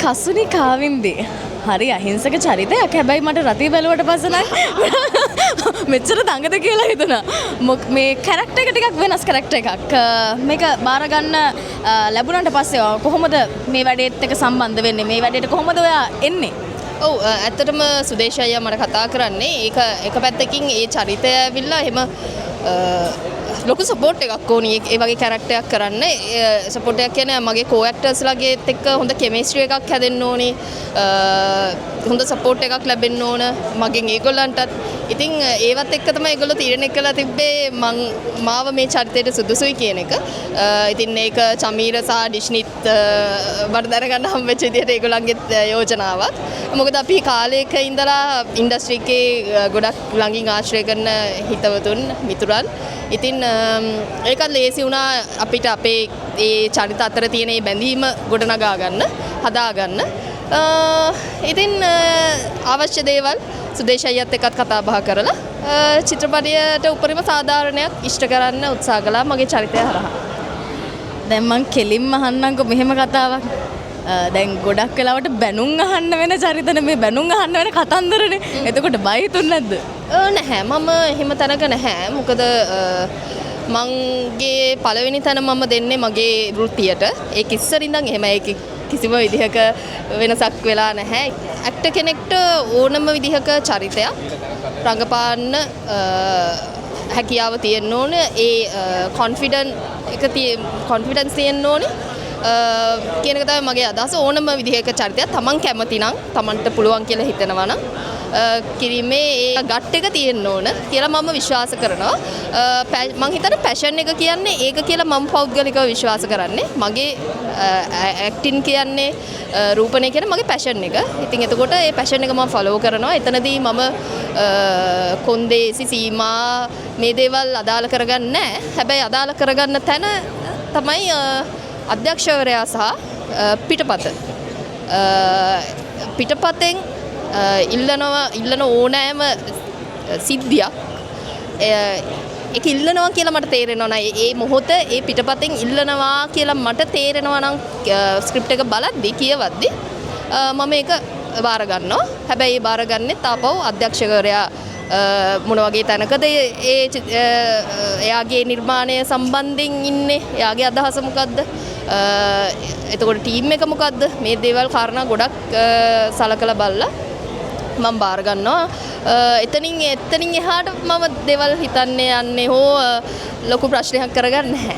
කසුනි කාවින්දී හරි අහිංසක චරිතයක්. හැබැයි මට රතිය බැලුවට පස්සේ නම් මෙච්චර දඟද කියලා හිතුණා. මේ කැරක්ටර් එක ටිකක් වෙනස් කැරක්ටර් එකක්. මේක බාර ගන්න ලැබුණාට පස්සේ කොහොමද මේ වැඩේත් එක්ක සම්බන්ධ වෙන්නේ? මේ වැඩේට කොහොමද ඔයා එන්නේ? ඔව් ඇත්තටම සුදේශ අයියා මට කතා කරන්නේ ඒක එක පැත්තකින් ඒ චරිතය ඇවිල්ලා එහෙම ලොකු සපෝට් එකක් ඕනි ඒ වගේ කැරක්ටර් එකක් කරන්න. සපෝට් එකක් කියන්නේ මගේ කෝ ඇක්ටර්ස්ලාගේත් එක්ක හොඳ කෙමිස්ට්‍රි එකක් හැදෙන්න ඕනි. හොඳ සපෝට් එකක් ලැබෙන්න ඕන මගෙන් ඒගොල්ලන්ටත්. ඉතින් ඒවත් එක්ක තමයි ඒගොල්ලෝ තීරණය කළා තිබ්බේ මාව මේ චරිතයට සුදුසුයි කියන එක. ඉතින් ඒක චමීර සහ ඩිෂ්නිත් මට දැනගන්න හම්බෙච්ච විදිහට ඒගොල්ලන්ගේ යෝජනාවක්. මොකද අපි කාලයක ඉඳලා ඉන්ඩස්ට්‍රි එකේ ගොඩක් ළඟින් ආශ්‍රය කරන හිතවතුන් මිතුරන්. ඉතින් ඒකත් ලේසි වුණා අපිට අපේ ඒ චරිත අතර තියෙන මේ බැඳීම ගොඩනගා ගන්න, හදා ගන්න. ඉතින් අවශ්‍ය දේවල් සුදේශ අයියත් එක්කත් කතා බහ කරලා චිත්‍රපටයට උපරිම සාධාරණයක් ඉෂ්ට කරන්න උත්සාහ කළා මගේ චරිතය හරහා. දැන් මං කෙලින්ම අහන්නම්කෝ මෙහෙම කතාවක්. දැන් ගොඩක් වෙලාවට බැනුම් අහන්න වෙන චරිතන මේ බැනුම් අහන්න වෙන කතන්දරනේ. එතකොට බය හිතුන්නේ නැද්ද? නැහැ මම එහෙම තැනක නැහැ. මොකද මගේ පළවෙනි තැන මම දෙන්නේ මගේ වෘත්තියට. ඒක ඉස්සරින්දන් එහෙම ඒක කිසිම විදිහක වෙනසක් වෙලා නැහැ. ඇක්ටර් කෙනෙක්ට ඕනම විදිහක චරිතයක් රඟපාන්න හැකියාව තියෙන්න ඕන. ඒ කොන්ෆිඩන්ස් තියෙන්න ඕනේ. කියන එක තමයි මගේ අදහස. ඕනම විදිහක චරිතයක් තමන් කැමති නම් තමන්ට පුළුවන් කියලා හිතනවා නම් කිරීමේ ඒ ගට් එක තියෙන්න ඕන කියලා මම විශ්වාස කරනවා. මම හිතන්නේ පැෂන් එක කියන්නේ ඒක කියලා මම පෞද්ගලිකව විශ්වාස කරන්නේ. මගේ ඇක්ටින් කියන්නේ රූපණය කියන්නේ මගේ පැෂන් එක. ඉතින් එතකොට ඒ පැෂන් එක මම ෆලෝ කරනවා. එතනදී මම කොන්දේසි සීමා මේ දේවල් අදාළ කරගන්නේ නැහැ. හැබැයි අදාළ කරගන්න තැන තමයි අධ්‍යක්ෂවරයා සහ පිටපතෙන් ඉල්ලන ඕනෑම සිද්ධියක් ඒක ඉල්ලනවා කියලා මට තේරෙනවා නම් ඒ මොහොත ඒ පිටපතෙන් ඉල්ලනවා කියලා මට තේරෙනවා නම් ස්ක්‍රිප්ට් එක බලද්දි කියවද්දි මම ඒක බාර ගන්නවා. හැබැයි ඒ බාරගන්නේ තාපව අධ්‍යක්ෂකවරයා මොන වගේ තැනකද එයාගේ නිර්මාණය සම්බන්ධයෙන් ඉන්නේ, එයාගේ අදහස මොකද්ද, එතකොට ටීම් එක මොකද්ද, මේ දේවල් කාරණා ගොඩක් සලකලා බලලා මම බාර ගන්නවා. එතනින් එහාට මම දේවල් හිතන්නේ යන්නේ හෝ ලොකු ප්‍රශ්නයක් කරගන්නේ නැහැ.